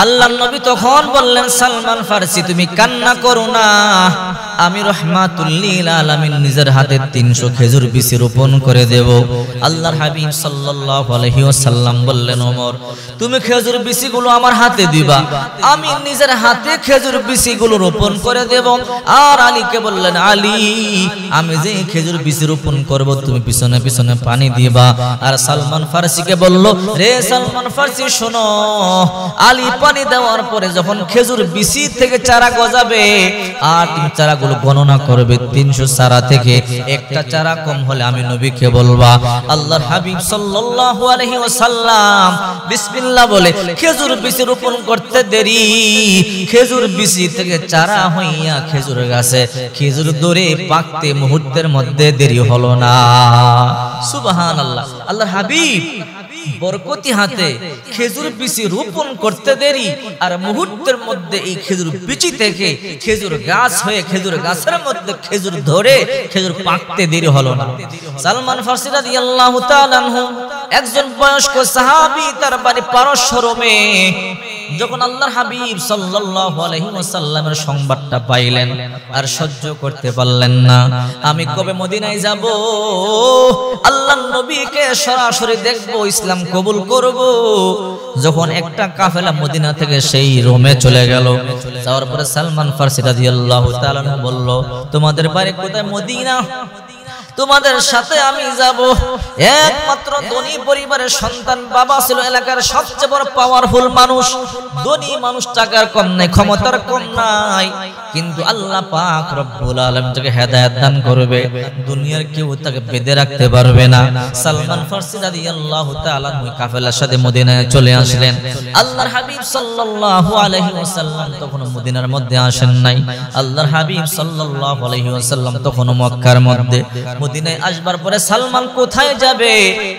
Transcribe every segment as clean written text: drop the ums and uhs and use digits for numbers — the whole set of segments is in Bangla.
আল্লাহর নবী তখন বললেন, সালমান ফারসি তুমি কান্না করো না, আমি রহমাতুল লিল আলামিন নিজের হাতে 300 খেজুর বিচি রোপণ করে দেব। আল্লাহর হাবিব সাল্লাল্লাহু আলাইহি ওয়াসাল্লাম বললেন, ওমর তুমি খেজুর বিচিগুলো আমার হাতে দিবা, আমি নিজের হাতে খেজুর বিচিগুলো রোপণ করে দেব। আর আলীকে বললেন, আলী আমি যে খেজুর বিচি রোপণ করব তুমি পিছনে পিছনে পানি দিবা। আর সালমান ফারসিকে বলল, রে সালমান ফারসি শোনো, আলী পানি দেওয়ার পরে যখন খেজুর বিচি থেকে চারা গজাবে আর তুমি চারাগুলো গণনা করবে, 300 চারা থেকে একটা চারা কম হলে আমি নবীকে বলবা। আল্লাহর হাবিব সাল্লাল্লাহু আলাইহি ওয়াসাল্লাম বিসমিল্লাহ বলে খেজুর বিচি রোপণ করতে দেরি, খেজুর বিচি থেকে চারা হইয়া খেজুর গাছে খেজুর ধরে পাকতে মুহূর্তের মধ্যে দেরি হলো না। সুবহানাল্লাহ। আল্লাহর হাবিব বরকতি হাতে খেজুর বিচি রোপণ করতে দেরি, আর মুহূর্তের মধ্যে এই খেজুর বিচি থেকে খেজুর গাছ হয়ে খেজুর গাছের মধ্যে খেজুর ধরে খেজুর পাকতে দেরি হলো না। সালমান ফারসি রাদিয়াল্লাহু তাআলা আনহু একজন বয়স্ক সাহাবী, তার বাড়ি পারস্য রোমে। যখন আল্লাহর হাবিব সাল্লাল্লাহু আলাইহি ওয়াসাল্লামের সংবাদটা পাইলেন আর সহ্য করতে পারলেন না, আমি কবে মদিনায় যাব, আল্লাহর নবীকে সরাসরি দেখব, ইসলাম কবুল করব। যখন একটা কাফেলা মদিনা থেকে সেই রোমে চলে গেল, যাওয়ার পরে সালমান ফারসি রাদিয়াল্লাহু তাআলা বলল, তোমাদের বাড়ি কোথায়? মদিনা। তোমাদের সাথে আমি যাব। একমাত্র ধনী পরিবারের সন্তান, বাবা ছিল এলাকার সবচেয়ে বড় পাওয়ারফুল মানুষ, ধনী মানুষ, টাকার কম নাই, ক্ষমতার কম নাই, কিন্তু আল্লাহ পাক রব্বুল আলামিন তাকে হেদায়েত দান করবে, দুনিয়ার কেউ তাকে বেঁধে রাখতে পারবে না। সালমান ফারসি রাদিয়াল্লাহু তাআলা ওই কাফেলার সাথে মদিনায় চলে আসলেন। আল্লাহর হাবিব সাল্লাল্লাহু আলাইহি ওয়াসাল্লাম তখন মদিনার মধ্যে আসেন নাই। আল্লাহর হাবিব সাল্লাল্লাহু আলাইহি ওয়াসাল্লাম তখন মক্কার মধ্যে। মদিনায় আসবার পরে সালমান কোথায় যাবে,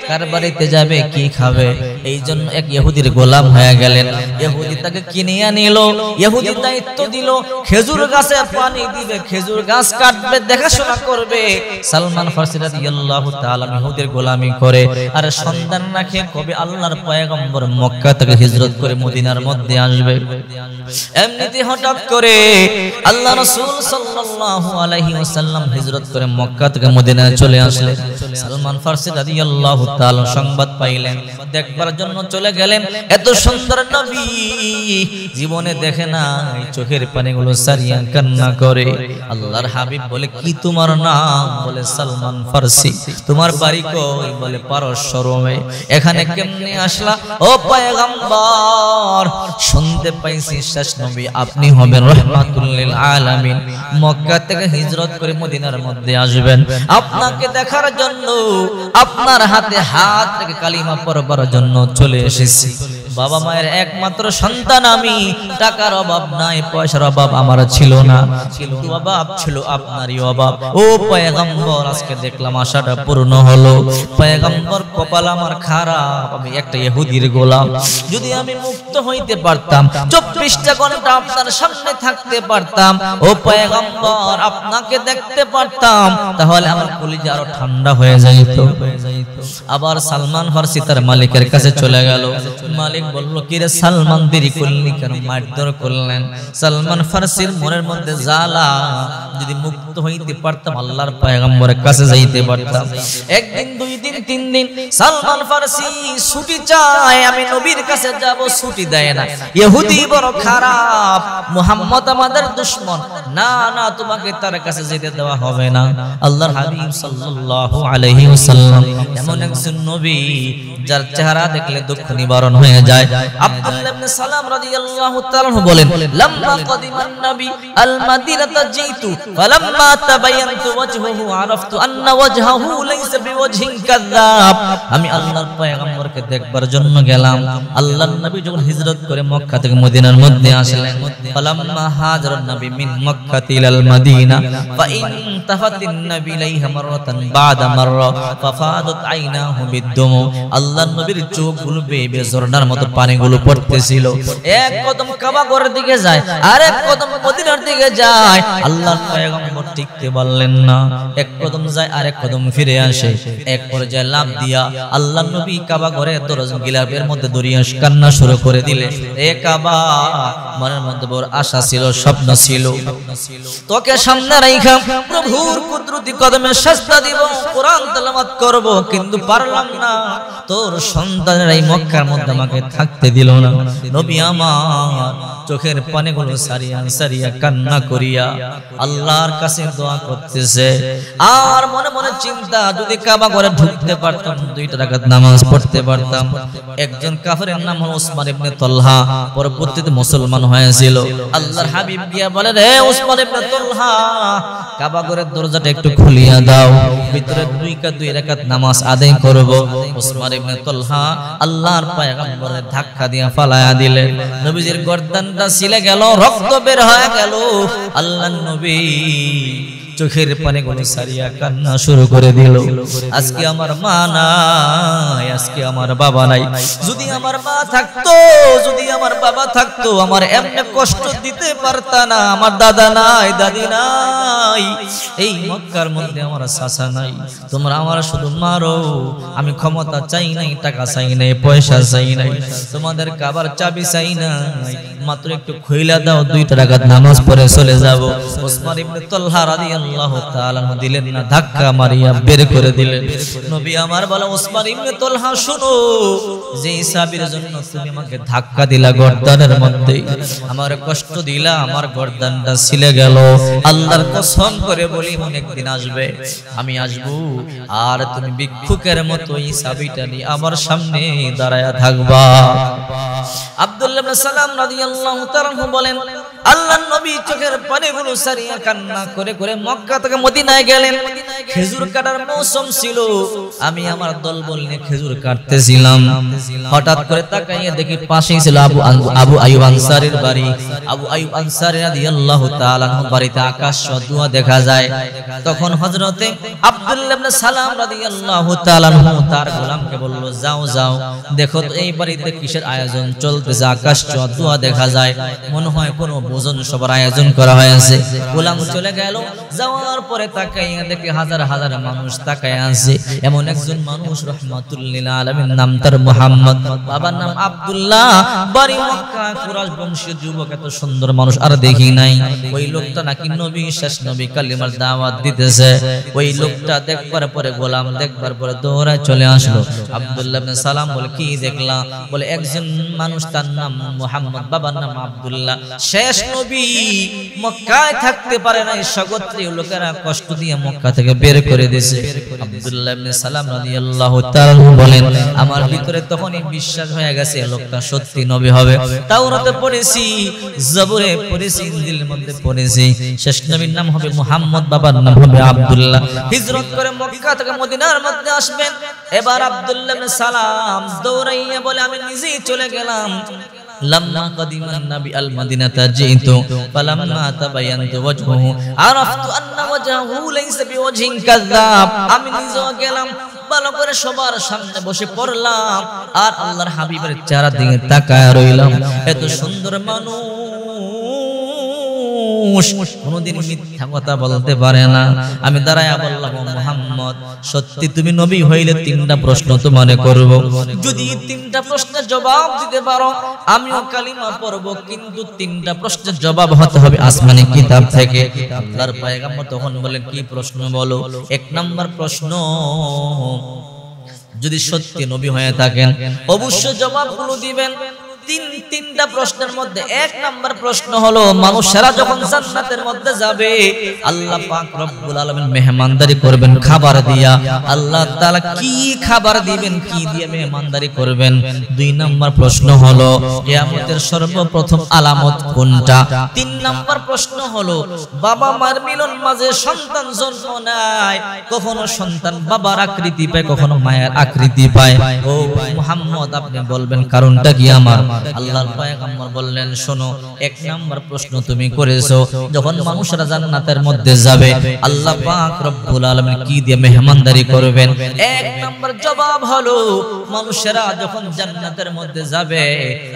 কার বাড়িতে যাবে, কি খাবে, এই জন্য এক ইহুদির গোলাম হয়ে গেলেন। ইহুদি তাকে কিনে আনিল, ইহুদি দায়িত্ব দিল খেজুর গাছে পানি দিবে, খেজুর গাছ কাটবে, দেখাশোনা করবে। সালমান ফারসি রাদিয়াল্লাহু তাআলা ইহুদির গোলামি করে আর সন্ধান রাখে কবে আল্লাহর পয়গম্বর মক্কা থেকে হিজরত করে মদিনার মধ্যে আসবে। এমনিতে হঠাৎ করে আল্লাহ রাসূল সাল্লাল্লাহু আলাইহি ওয়াসাল্লাম হিজরত করে মক্কা থেকে মদিনায় চলে আসলেন। সালমান ফারসি রাদিয়াল্লাহু তাআলা সংবাদ পাইলেন, দেখবার জন্য চলে গেলেন। এত সুন্দর নবী জীবনে দেখে নাই, চোখের পানিগুলো সারিয়া কান্না করে। আল্লাহর হাবিব বলে, কি তোমার নাম? বলে সালমান ফারসি। তোমার বাড়ি কই? বলে পারস্য রোমে। এখানে কেমনে আসলা? ও পয়গম্বর, শুনতে পাইছি শেষ নবী আপনি হবেন, রাহমাতুল লিল আলামিন, মক্কা থেকে হিজরত করে মদিনার মধ্যে আসবেন। আপনাকে দেখার জন্য, আপনার হাতে হাত থেকে কালিমা পড়বার জন্য চলে এসেছি। বাবা মায়ের একমাত্র সন্তান আমি, টাকার অভাব নাই, পয়সার অভাব আমার ছিল না, কিন্তু অভাব ছিল আপনারই অভাব। ও পয়গম্বর, আজকে দেখলাম আশাটা পূর্ণ হলো। পয়গম্বর, কপাল আমার খারাপ, আমি একটা ইহুদির গোলাম। যদি আমি মুক্ত হইতে পারতাম, 24টা ঘন্টা আপনার সামনে থাকতে পারতাম, ও পয়গম্বর আপনাকে দেখতে পারতাম, তাহলে আমার কলিজা আরো ঠান্ডা হয়ে যাইত। আবার সালমান ফারসি তার মালিকের কাছে চলে গেল। মালিক বলল, কি রে সালমান, দেরি করলি কেন, মারধর করলেন? সালমান ফারসির মনের মধ্যে জ্বালা, যদি মুক্ত হইতে পারতাম, আল্লাহর পয়গম্বরের কাছে যাইতে পারতাম। একদিন, 2 দিন, 3 দিন সালমান ফারসি ছুটি চায়, আমি নবীর কাছে যাব, ছুটি দেয় না। ইহুদি বড় খারাপ, মুহাম্মদ আমাদের দুশমন, না না তোমাকে তার কাছে যেতে দেওয়া হবে না। আল্লাহর হাবিব সাল্লাল্লাহু আলাইহি ওয়াসাল্লাম এমন একজন নবী যার চেহারা দেখলে দুঃখ নিবারণ হয়ে যায়। আব্দুল্লাহ ইবনে সালাম রাদিয়াল্লাহু তাআলা বলেন, লাম্মা কাদিমান নবী আল মাদিনাতা জিতু ফালাম্মা তাবায়ানতু ওয়াজহুহু আরাফতু আন্না ওয়াজহাহু লাইসা বিওয়াজহিন কাযাব। আমি আল্লাহর পয়গম্বরকে দেখবার জন্য গেলাম। আল্লাহর নবী যখন হিজরত করে মক্কা থেকে মদিনার মধ্যে আসলেন, ফালাম্মা হাজারান নবী মিন মক্কা ইলাল মাদিনা ফাইন তাফাতিন নবী লাইহা মাররাতান বাদা মাররা ফাফাদাত আইনাহু বিদ্দুম। আল্লাহর নবীর চোখগুলো বেয়ে বেয়ে ঝর্ণার মতো মতো পানিগুলো পড়তেছিল। এক কদম কাবা ঘরের দিকে যায়, আর এক কদম মদিনার দিকে যায়। আল্লাহর পয়গম্বর টিকতে পারলেন না, এক কদম যায় আর এক কদম ফিরে আসে। এক পর্যায়ে লাফ দিয়া আল্লাহর নবী কাবা ঘরের দরজা গিলাফের মধ্যে দড়িয়ে কান্না শুরু করে দিলে, এ কাবা, মনের মধ্যে বড় আশা ছিল, স্বপ্ন ছিল, তোকে সামনে রাইখা প্রভুর কুদরতি কদমে সাজদা দিব, কোরআন তেলাওয়াত করব, কিন্তু পারলাম না। তোর সন্তানেরা এই মক্কার মধ্যে আমাকে থাকতে দিল না। নবী আমার চোখের পানিগুলো সারিয়া সারিয়া কান্না করিয়া আল্লাহর কাছে দোয়া করতেছে। আর মনে মনে চিন্তা, যদি কাবা ঘরে ঢুকতে পারতাম, 2 রাকাত নামাজ পড়তে পারতাম। একজন কাফেরের নাম হলো উসমান ইবনে তালহা, পরবর্তীতে মুসলমান হয়েছিল। আল্লাহর হাবিব গিয়া বলে, রে উসমান ইবনে তালহা, কাবা ঘরের দরজাটা একটু খুলিয়া দাও, ভিতরে 2 রাকাত নামাজ আদায় করব। উসমান ইবনে তালহা আল্লাহর পয়গম্বরের ধাক্কা দিয়া ফালায়া দিলেন। নবীজির গর্দানটা ছিলে গেল, রক্ত বের হয়ে গেল। আল্লাহর নবী চোখের পানিগুলো সারিয়া কান্না শুরু করে দিল। আজকে আমার মা নাই, আজকে আমার বাবা নাই। যদি আমার মা থাকতো, যদি আমার বাবা থাকতো, আমার এমনি কষ্ট দিতে পারতা না। আমার দাদা নাই, দাদি নাই, এই মক্কার মধ্যে আমার চাচা নাই। তোমরা আমার শুধু মারো, আমি ক্ষমতা চাই নাই, টাকা চাই নাই, পয়সা চাই নাই, তোমাদের কাবার চাবি চাই নাই, মাত্র একটু খুইলা দাও, 2 রাকাত নামাজ পড়ে চলে যাব। উসমান ইবনে তালহা রাদিয়াল্লাহু তাআলা দিলেন না, ধাক্কা মারিয়া বের করে দিলেন। নবী আমার বলে, উসমান ইবনে তালহা শুনো, যে সাহাবীর জন্য তুমি আমাকে ধাক্কা দিলা গর্দানের মধ্যে, আমার কষ্ট দিলা, আমার গর্দানটা ছিলে গেল। আল্লাহর কসম করে বলি, একদিন আসবে, আমি আসব, আর তুমি ভিক্ষুকের মতো এই সাহাবীটা নিয়ে আমার সামনে দাঁড়ায়া থাকবা। আব্দুল্লাহ ইবনে সালাম রাদিয়াল্লাহু তাআলা বলেন, আল্লাহর নবী চোখের পানিগুলো সারিয়া কান্না করে করে মক্কা থেকে মদিনায় গেলেন। খেজুর কাটার মৌসুম ছিল, আমি আমার দলবল নিয়ে খেজুর কাটতেছিলাম। হঠাৎ করে তাকাইয়া দেখি পাশেই ছিল আবু আইয়ুব আনসারীর বাড়ি। আবু আইয়ুব আনসারী রাদিয়াল্লাহু তাআলা বাড়িতে আকাশ ধোঁয়া দেখা যায়। তখন হযরতে আব্দুল্লাহ ইবনে সালাম রাদিয়াল্লাহু তাআলা তার গোলামকে বলল, যাও যাও, দেখো তো এই বাড়িতে কিসের আয়োজন চলতেছে, আকাশ ধোঁয়া দেখা যায়, মনে হয় কোনো ভোজন সবার আয়োজন করা হয়েছে। গোলাম চলে গেল, যাওয়ার পরে তাকাইয়া দেখে হাজার হাজার মানুষ তাকায় আছে। এমন একজন মানুষ, রাহমাতুল লিল আলামিন, নাম তার মুহাম্মদ, বাবার নাম আব্দুল্লাহ, বাড়ি মক্কা, কুরাইশ বংশীয় যুবক, এত সুন্দর মানুষ আর দেখি নাই। ওই লোকটা নাকি নবী, শেষ নবী, কালিমার দাওয়াত দিতেছে। ওই লোকটা দেখবার পরে, গোলাম দেখবার পরে দৌড়ায় চলে আসলো। আব্দুল্লাহ ইবনে সালাম বলে, কি দেখলাম? বলে, একজন মানুষ, তার নাম মুহাম্মদ, বাবার নাম আব্দুল্লাহ, শেষ নবী, মক্কায় থাকতে পারে না, স্বগোত্রীয় লোকেরা কষ্ট দিয়ে মক্কা থেকে বের করে দিয়েছে। আব্দুল্লাহ ইবনে সালাম রাদিয়াল্লাহু তাআলা বলেন, আমার ভিতরে তখনই বিশ্বাস হয়ে গেছে লোকটা সত্যি নবী হবে। তাওরাতে পড়েছি, জবুরে পড়েছি, ইনজিলের মধ্যে পড়েছি, শেষ নবীর নাম হবে মুহাম্মদ, বাবার নাম হবে আব্দুল্লাহ। হিজরত করে মক্কা থেকে মদিনার মধ্যে আসবেন। এবার আব্দুল্লাহ ইবনে সালাম দৌড়াইয়া বলে, আমি নিজেই চলে গেলাম। لما قدم النبي المدينة جئت فلما تبينت وجهه عرفت أن وجهه ليس بوجه كذاب। আমি নিজে গেলাম, ভালো করে সবার সামনে বসে পড়লাম, আর আল্লাহর হাবিবের চেহারা দিকে তাকায় রইলাম। এত সুন্দর মানুষ কোনদিন মিথ্যা কথা বলতে পারে না। আমি দাঁড়ায়া বললাম, মুহাম্মদ, সত্যি তুমি নবী হইলে 3টা প্রশ্ন তোমারে করব। যদি 3টা প্রশ্নের জবাব দিতে পারো, আমিও কালিমা পড়ব, কিন্তু 3টা প্রশ্নের জবাব হতে হবে আসমানি কিতাব থেকে। আল্লাহর পয়গম্বর তখন বলেন, কি প্রশ্ন বলো? 1 নম্বর প্রশ্ন, যদি সত্যি নবী হয়ে থাকেন অবশ্যই জবাবগুলো দিবেন। 3টা প্রশ্নের মধ্যে 1 নম্বর প্রশ্ন হলো, মানুষেরা যখন জান্নাতের মধ্যে যাবে, আল্লাহ পাক রব্বুল আলামিন মেহমানদারি করবেন খাবার দিয়া। আল্লাহ তাআলা কি খাবার দিবেন, কি দিয়ে মেহমানদারি করবেন? 2 নম্বর প্রশ্ন হলো, কিয়ামতের সর্বপ্রথম আলামত কোনটা? 3 নম্বর প্রশ্ন হলো, বাবা মার মিলন মাঝে সন্তান জন্ম নেয়, কখনো সন্তান বাবার আকৃতি পায়, কখনো মায়ের আকৃতি পায়। ও মুহাম্মদ, আপনি বলবেন কারণটা কি আমার? আল্লাহর পয়গম্বর বললেন শোনো, এক নাম্বার প্রশ্ন তুমি করেছো, যখন মানুষরা জান্নাতের মধ্যে যাবে আল্লাহ পাক রব্বুল আলামিন কি দিয়ে মেহমানদারি করবেন? এক নাম্বার জবাব হলো, মানুষেরা যখন জান্নাতের মধ্যে যাবে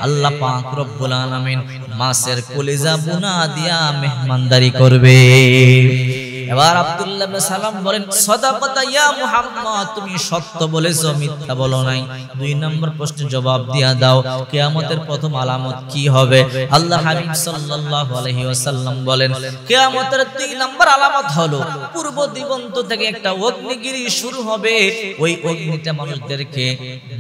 আল্লাহ পাক রব্বুল আলামিন মাছের কলিজা বুনা দিয়া মেহমানদারি করবে। এবার আব্দুল্লাহ ইবনে সালাম বলেন, সাদাকাতা ইয়া মুহাম্মদ, তুমি সত্য বলেছো, মিথ্যা বলো নাই। দুই নম্বর প্রশ্নের জবাব দিয়া দাও, কিয়ামতের প্রথম আলামত কি হবে? আল্লাহ হাবিব সাল্লাল্লাহু আলাইহি ওয়াসাল্লাম বলেন, কিয়ামতের 2 নম্বর আলামত হলো পূর্ব দিগন্ত থেকে একটা অগ্নিগিরি শুরু হবে, ওই অগ্নিটা মানুষদেরকে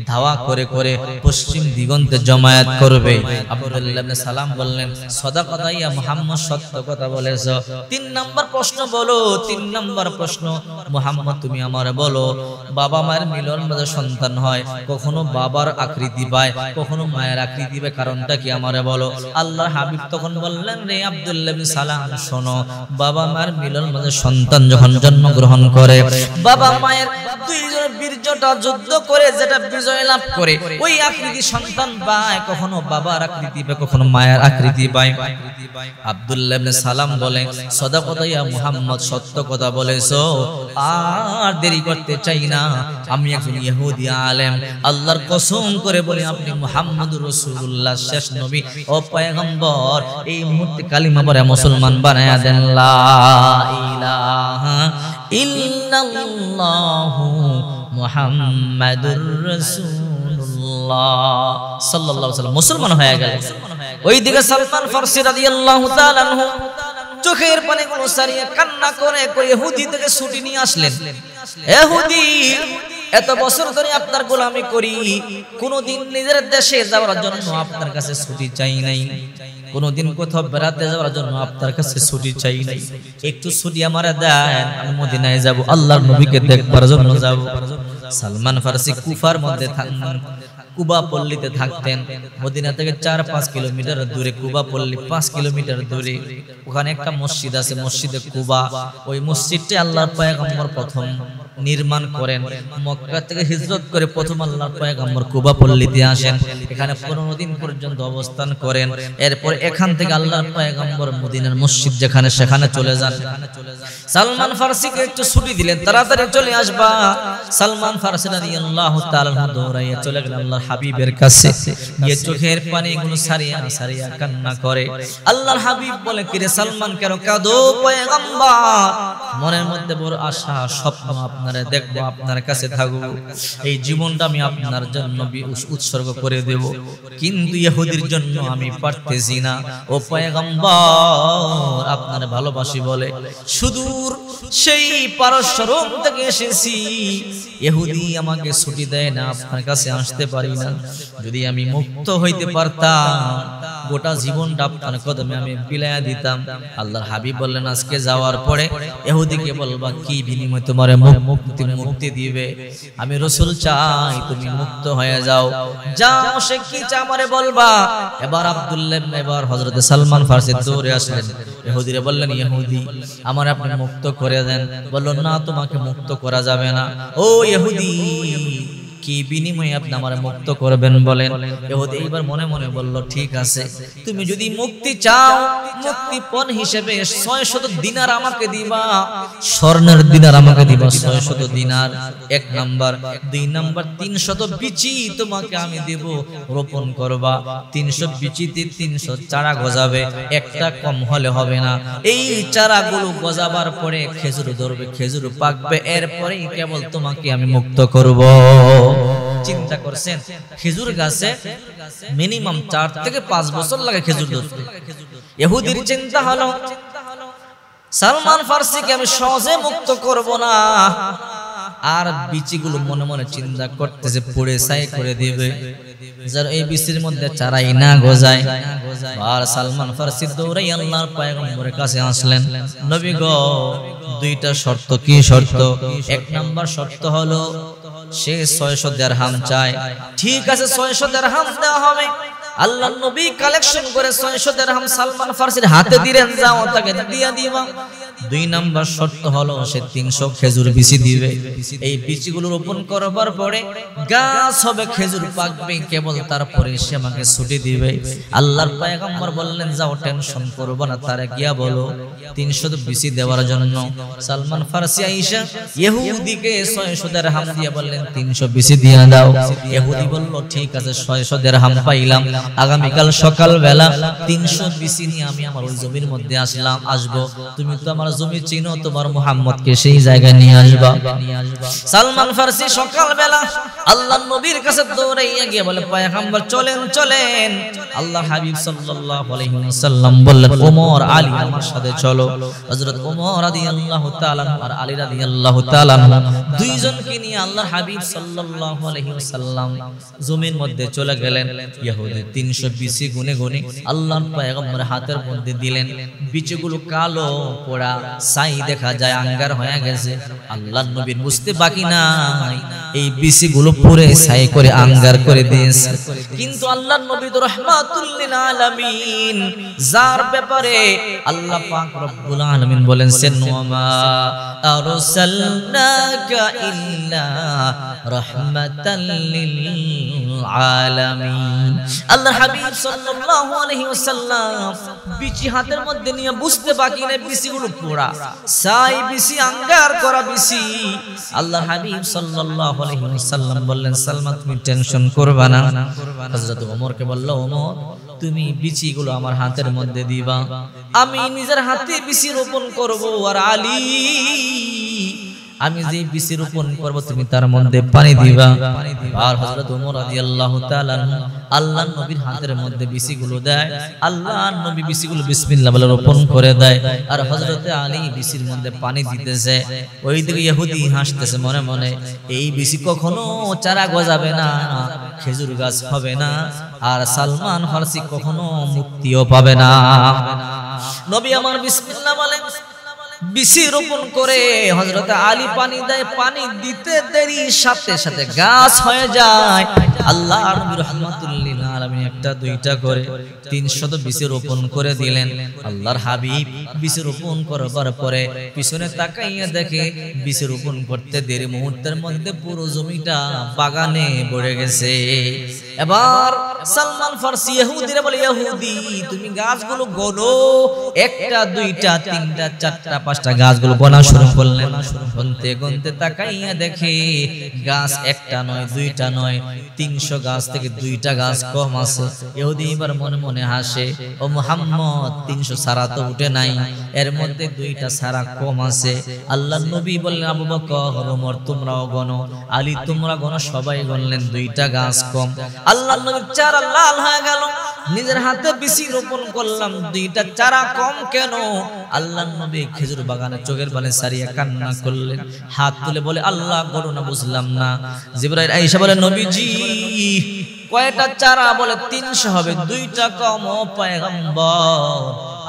ধাওয়া করে করে পশ্চিম দিগন্তে জমায়েত করবে। আব্দুল্লাহ ইবনে সালাম বললেন, সাদাকাতা ইয়া মুহাম্মদ, সত্য কথা বলেছো। 3 নম্বর প্রশ্ন বলো, 3 নম্বর প্রশ্ন, মুহাম্মদ তুমি আমারে বলো, বাবা মায়ের মিলন মাঝে সন্তান হয়, কখনো বাবার আকৃতি পায়, কখনো মায়ের আকৃতি পায়, কারণটা কি আমারে বলো। আল্লাহর হাবিব তখন বললেন, রে আব্দুল্লাহ ইবনে সালাম শোনো, বাবা মায়ের মিলন মাঝে সন্তান যখন জন্মগ্রহণ করে, বাবা মায়ের দুইজনের বীর্যটা যুদ্ধ করে যেটা বিজয় লাভ করে, ওই আকৃতি সন্তান পায়, কখনো বাবার আকৃতি পায়, কখনো মায়ের আকৃতি পায়। আব্দুল্লাহ ইবনে সালাম বলেন, সাদাকাতা ইয়া মুহাম্মদ, সত্য কথা বলেছো, আর দেরি করতে চাই না, আমি একজন ইহুদি আলেম, আল্লাহর কসম করে বলি আপনি মুহাম্মদুর রাসূলুল্লাহ, শেষ নবী ও পয়গম্বর, এই মুহূর্তে কালিমা পড়ে মুসলমান বানায়া দেন। লা ইলাহা ইল্লাল্লাহু মুহাম্মাদুর রাসূলুল্লাহ সাল্লাল্লাহু আলাইহি ওয়াসাল্লাম মুসলমান হয়ে গেল। ওইদিকে সালমান ফারসি রাদিয়াল্লাহু তাআলা আনহু চোখের পানিগুলো সারিয়ে কান্না করে করে ইহুদি থেকে ছুটি নিয়ে আসলেন। ইহুদি, এত বছর ধরে আপনার গোলামি করি, কোনদিন নিজের দেশে যাওয়ার জন্য আপনার কাছে ছুটি চাই নাই, কোনদিন কোথাও বেড়াতে যাওয়ার জন্য আপনার কাছে ছুটি চাই নাই, একটু ছুটি আমারে দেন, আমি মদিনায় যাব, আল্লাহর নবীকে দেখবার জন্য যাব। সালমান ফারসি কুফার মধ্যে থাকতেন, কুবা পল্লীতে থাকতেন, মদিনা থেকে 4-5 কিলোমিটার দূরে কুবা পল্লী, 5 কিলোমিটার দূরে ওখানে একটা মসজিদ আছে, মসজিদে কুবা। ওই মসজিদটি আল্লাহর পয়গম্বর প্রথম নির্মাণ করেন। মক্কা থেকে হিজরত করে প্রথম আল্লাহর পয়গম্বর কুবা পল্লীতে আসেন, এখানে 15 দিন পর্যন্ত অবস্থান করেন। এরপর এখান থেকে আল্লাহর পয়গম্বর মদিনার মসজিদ যেখানে সেখানে চলে যান। সালমান ফারসিকে একটু ছুটি দিলেন, তাড়াতাড়ি চলে আসবা। সালমান ফারসি রাদিয়াল্লাহু তাআলা দৌড়াইয়া চলে গেলেন আল্লাহর হাবিবের কাছে, গিয়ে চোখের পানিগুলো সারিয়া সারিয়া কান্না করে। আল্লাহর হাবিব বলে, কিরে সালমান কেন কাঁদো পয়গম্বর? মনের মধ্যে বড় আশা, স্বপ্ন, আপনারে দেখবো, আপনার কাছে থাকবো, এই জীবনটা আমি আপনার জন্য উৎসর্গ করে দেব, কিন্তু ইহুদির জন্য আমি পারতেছি না। ও পয়গম্বর, আপনার ভালোবাসি বলে সুদূর সেই পারস্য রোম থেকে এসেছি, ইহুদি আমাকে ছুটি দেয় না, আপনার কাছে আসতে পারি না। যদি আমি মুক্ত হইতে পারতাম, গোটা জীবনটা আপনার কদমে আমি বিলায়া দিতাম। আল্লাহর হাবিব বললেন, আজকে যাওয়ার পরে ইহুদিকে বলবা কি বিনিময়ে তোমার মুক্তি দিবে। আমি রাসূল চাই তুমি মুক্ত হয়ে যাও, যাও, সে কি চায় আমারে বলবা। এবার আব্দুল্লাহ, এবার হযরত সালমান ফারসি দৌড়ে আসলেন, ইহুদিরে বললেন, ইহুদি আমার আপনি মুক্ত করে দেন। বলল, না, তোমাকে মুক্ত করা যাবে না। ও ইহুদি, কি বিনিময়ে আপনি আমারে মুক্ত করবেন বলেন? ইহুদি এইবার মনে মনে বলল, ঠিক আছে, তুমি যদি মুক্তি চাও, মুক্তিপণ হিসেবে 600 দিনার আমাকে দিবা, স্বর্ণের দিনার আমাকে দিবা, 600 দিনার, 1 নাম্বার। 2 নাম্বার, 300 বিচি তোমাকে আমি দেব, রোপণ করবা। 300 বিচিতে 300 চারা গজাবে, একটা কম হলে হবে না। এই চারাগুলো গজাবার পরে খেজুর ধরবে, খেজুর পাকবে, এরপরেই কেবল তোমাকে আমি মুক্ত করব। চিন্তা করছেন, খেজুর গাছে মিনিমাম 4 থেকে 5 বছর লাগে খেজুর ধরতে। ইহুদির চিন্তা হলো, সালমান ফারসিকে আমি সহজে মুক্ত করব না, আর বিচিগুলো মনে মনে চিন্তা করতেছে পড়ে ছাই করে দিবে, যার এই বিচির মধ্যে চারাই না গজায়। আর সালমান ফারসি দৌড়াই আল্লাহর পয়গম্বরের কাছে আসলেন, নবী গো, 2টা শর্ত। কি শর্ত? 1 নাম্বার শর্ত হলো সে 600 দিরহাম চায়। ঠিক আছে, 600 দিরহাম দেওয়া হবে। আল্লাহর নবী কালেকশন করে 600 দিরহাম সালমান ফারসির হাতে দিলেন, যাও তাকে দিয়া দিবা। 2 নাম্বার শর্ত হলো সে 300 খেজুর বিচি দিবে। এই বিচিগুলো রোপণ করবার পরে গাছ হবে, খেজুর পাকবে, কেবল তারপরে সে আমাকে ছুটি দিবে। আল্লাহর পয়গম্বর বললেন যাও টেনশন করবে না, তারে গিয়া বলো 300 বিচি দেওয়ার জন্য। সালমান ফারসি আয়েশা ইহুদিকে 600 দিরহাম দিয়ে বললেন 300 বিচি দিয়ে দাও। ইহুদি বলল ঠিক আছে 600 দিরহাম পাইলাম, আগামীকাল সকাল বেলা 300 বিচি নিয়ে আমি আমার ওই জমির মধ্যে আসবো। তুমি তো আমার জমি চিনো, তোমার মুহাম্মদকে সেই জায়গায় নিয়ে আসবা। সালমান ফারসি সকাল বেলা আল্লাহর নবীর কাছে দৌড়াইয়া গিয়ে বলে পয়গম্বর চলেন চলেন। আল্লাহর হাবিব সাল্লাল্লাহু আলাইহি ওয়াসাল্লাম বললেন ওমর আলী আমার সাথে চলো। হযরত ওমর রাদিয়াল্লাহু তাআলা আর আলী রাদিয়াল্লাহু তাআলা দুইজনকে নিয়ে আল্লাহর হাবিব সাল্লাল্লাহু আলাইহি ওয়াসাল্লাম জমির মধ্যে চলে গেলেন। ইহুদি 300 বিচি গুনে গুনে আল্লাহর পয়গম্বরের হাতের মধ্যে দিলেন। বিচিগুলো কালো পোড়া ছাই দেখা যায়, আঙ্গার হয়ে গেছে। আল্লাহর নবীর বুঝতে বাকি নাই এই বিচিগুলো পুরে ছাই করে আঙ্গার করে দিয়েছে। কিন্তু আল্লাহর নবী তো রাহমাতুল লিল আলামিন, যার ব্যাপারে আল্লাহ পাক রব্বুল আলামিন বলেছেন ওয়ামা আরসালনাকা ইল্লা রাহমাতাল লিল আলামিন। আল্লাহর হাবিব সাল্লাল্লাহু আলাইহি ওয়াসাল্লাম বিচি হাতের মধ্যে নিয়ে বুঝতে বাকি নেই বিচিগুলো পোড়া ছাই বিচি, আঙ্গার করা বিচি। আল্লাহর হাবিব সাল্লাল্লাহু আলাইহি ওয়াসাল্লাম বললেন সালমান তুমি টেনশন করবা না। হযরত ওমরকে বলল ওমর তুমি বিচিগুলো আমার হাতের মধ্যে দিবা, আমি নিজের হাতে বিচি রোপণ করব। আর আলী আমি যে বিচি রোপণ করব তুমি তার মধ্যে পানি দিবা। আর হযরত ওমর রাদিয়াল্লাহু তাআলা আল্লাহর নবীর হাতের মধ্যে বিচিগুলো দেয়। আল্লাহর নবী বিচিগুলো বিসমিল্লাহ বলে রোপণ করে দেয়। আর হযরতে আলী বিচির মধ্যে পানি দিতেছে। ওইদিকে ইহুদি হাসতেছে মনে মনে, এই বিচি কখনো চারা গজাবে না, খেজুর গাছ হবে না, আর সালমান ফারসি কখনো মুক্তিও পাবে না। নবী আমার বিসমিল্লাহ বলে বিচি রোপণ করে হযরত আলী পানি দেয়। পানি দিতে দেরি সাথে সাথে গাছ হয়ে যায়। আল্লাহর নবী রাহমাতুল লিল আলামিন একটা দুইটা করে 300 বিচি রোপণ করে দিলেন। আল্লাহর হাবিব বিচি রোপণ করবার পরে পিছনে তাকাইয়া দেখে বিচি রোপণ করতে দেরি মুহূর্তের মধ্যে পুরো জমিটা বাগানে ভরে গেছে। এবার সালমান ফারসি ইহুদিরে বলে ইহুদি তুমি গাছগুলো গোনো, একটা দুইটা তিনটা চারটা পাঁচটা গাছগুলো গোনা শুরু করলেন। গুনতে গুনতে তাকাইয়া দেখে গাছ একটা নয় দুইটা নয় 300 গাছ থেকে 2টা গাছ কম আছে। ইহুদি এবার মনে মনে হাসে, ও মুহাম্মদ 300 সারা তো উঠে নাই, এর মধ্যে 2টা সারা কম আছে। আল্লাহর নবী বললেন আবু বকর ওমর তোমরাও গনো, আলী তোমরা গনো, সবাই গনলেন 2টা গাছ কম। আল্লাহর নবীর চারা লাল হয়ে গেল, নিজের হাতে বিচি রোপণ করলাম 2টা চারা কম কেন? আল্লাহর নবী খেজুর বাগানে চোখের পানি সারিয়া কান্না করলেন, হাত তুলে বলে আল্লাহ গড়ো না বুঝলাম না। জিবরাইল আয়েশা বলে নবীজি কয়টা চারা? বলে 300 হবে, 2টা কম। ও পয়গম্বর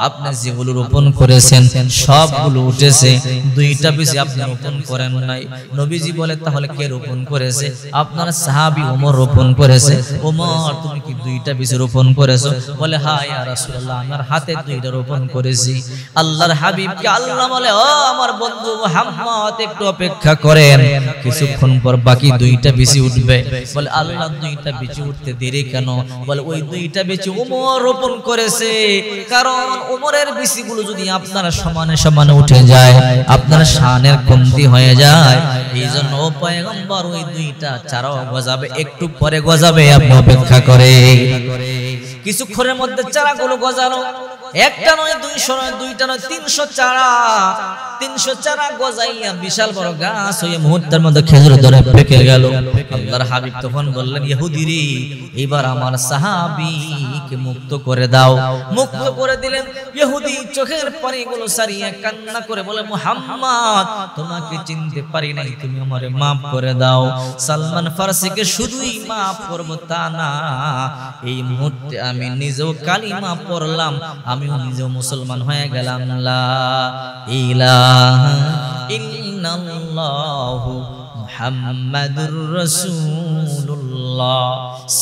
আপনি যেগুলো রোপণ করেছেন সবগুলো উঠেছে, 2টা বেশি আপনি রোপণ করেন নাই। নবীজি বলে তাহলে কে রোপণ করেছে? আপনার সাহাবী ওমর রোপণ করেছে। ওমর তুমি কি 2টা বেশি রোপণ করেছো? বলে হ্যাঁ ইয়া রাসূলুল্লাহ আমার হাতে 2টা রোপণ করেছি। আল্লাহর হাবিবকে আল্লাহ বলে ও আমার বন্ধু মুহাম্মদ একটু অপেক্ষা করেন, কিছুক্ষণ পর বাকি 2টা বেশি উঠবে। বলে আল্লাহ 2টা বেশি উঠতে দেরি কেন? বলে ওই 2টা বেশি ওমর রোপণ করেছে, কারণ ওমরের বিচিগুলো যদি আপনারা সমানে সমানে উঠে যায় আপনার শানের কমতি হয়ে যায়। এই জন্য ও পয়গম্বর ওই 2টা চারাও গজাবে, একটু পরে গজাবে, আপনি অপেক্ষা করে। কিছুক্ষণের মধ্যে চারাগুলো গজালো, একটা নয় 200 নয় 2টা নয় 300 চারা, 300 চারা গজাইয়া বিশাল বড় গাছ হয়ে মুহূর্তের মধ্যে খেজুর ধরে পেকে গেল। আল্লাহর হাবিব তখন বললেন ইহুদি রে এবার আমার সাহাবীকে মুক্ত করে দাও। মুক্ত করে দিলেন। ইহুদি চোখের পানিগুলো সারিয়ে কান্না করে বলে মুহাম্মদ তোমাকে চিনতে পারি নাই, তুমি আমারে maaf করে দাও। সালমান ফারসিকে শুধুই maaf করব তা না, এই মুহূর্তে আমি নিজেও কালিমা পড়লাম, আমিও নিজেও মুসলমান হয়ে গেলাম। লা ইলাহা ইল্লাল্লাহু মুহাম্মাদুর রাসূলুল্লাহ। রাসূলুল্লাহ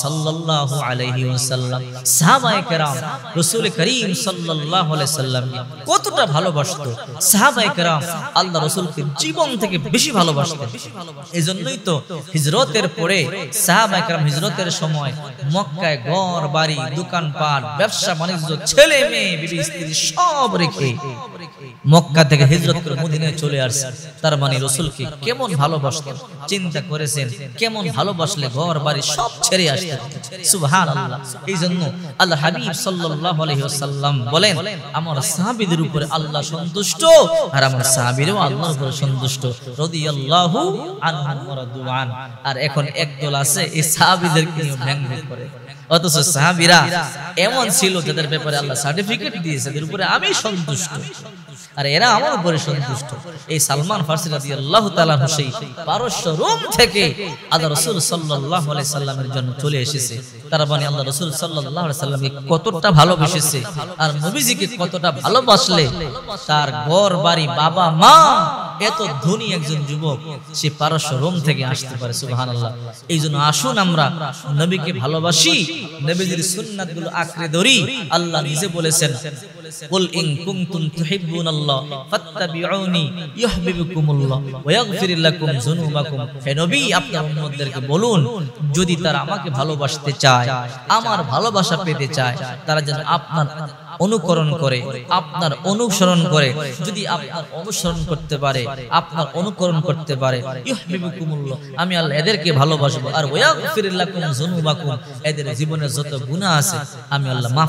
সাল্লাল্লাহু আলাইহি ওয়াসাল্লাম সাহাবায়ে কেরাম রাসূল করিম সাল্লাল্লাহু আলাইহি ওয়াসাল্লাম কতটা ভালোবাসতো। সাহাবায়ে কেরাম আল্লাহ রাসূলকে জীবন থেকে বেশি ভালোবাসতেন। এজন্যই তো হিজরতের পরে সাহাবায়ে কেরাম হিজরতের সময় মক্কায় ঘর বাড়ি দোকানপাট ব্যবসা বাণিজ্য ছেলে মেয়ে বিবি স্ত্রী সব রেখে মক্কা থেকে হিজরত করে মদিনায় চলে আসছে। তার মানে রাসূলকে কেমন ভালোবাসতেন চিন্তা করেছেন, কেমন ভালোবাসলে ঘর বাড়ি সব ছেড়ে আসতেন। সুবহানাল্লাহ। এইজন্য আল্লাহ হাবিব সাল্লাল্লাহু আলাইহি ওয়াসাল্লাম বলেন, আমার সাহাবীদের উপরে আল্লাহ সন্তুষ্ট আর আমার সাহাবীরাও আল্লাহর উপরে সন্তুষ্ট। রাদিয়াল্লাহু আনহুম ওয়া রাদু আন। আর এখন একদল আছে এই সাহাবীদেরকে নিয়ে ভ্যাং-ভ্যাং করে, অথচ সাহাবীরা এমন ছিল যাদের ব্যাপারে আল্লাহ সার্টিফিকেট দিয়েছে, এদের উপরে আমি সন্তুষ্ট আর এরা আমার উপরে সন্তুষ্ট। এই সালমান ফারসি রাদিয়াল্লাহু তাআলা সেই পারস্য রোম থেকে আল্লাহ রাসূল সাল্লাল্লাহু আলাইহি সাল্লামের জন্য চলে এসেছে। তারা মানে আল্লাহ রাসূল সাল্লাল্লাহু আলাইহি সাল্লামকে কতটা ভালোবেসেছে আর নবীজিকে কতটা ভালোবাসলে তার ঘর বাড়ি বাবা মা এত ধনী একজন যুবক সে পারস্য রোম থেকে আসতে পারে। সুবহানাল্লাহ। এইজন্য আসুন আমরা নবীকে ভালোবাসি, নবীজির সুন্নাতগুলো আঁকড়ে ধরি। আল্লাহ নিজে বলেছেন, কুল ইন কুনতুম তুহিব্বুনাল্লাহ ফাত্তাবিউনি ইউহিব্বুকুমুল্লাহ ওয়া ইয়াগফির লাকুম যুনুবাকুম। হে নবী, আপনার উম্মতদেরকে বলুন যদি তারা আমাকে ভালোবাসতে চায়, আমার ভালোবাসা পেতে চায়, তারা যেন আপনার অনুকরণ করে, আপনার অনুসরণ করে। যদি আপনার অনুসরণ করতে পারে, আপনার অনুকরণ করতে পারে, ইউহিব্বুকুমুল্লাহ, আমি আল্লাহ এদেরকে ভালোবাসবো। আর ওয়া ইয়াগফির লাকুম যুনুবাকুম, এদের জীবনের যত গুনাহ আছে আমি আল্লাহ মাফ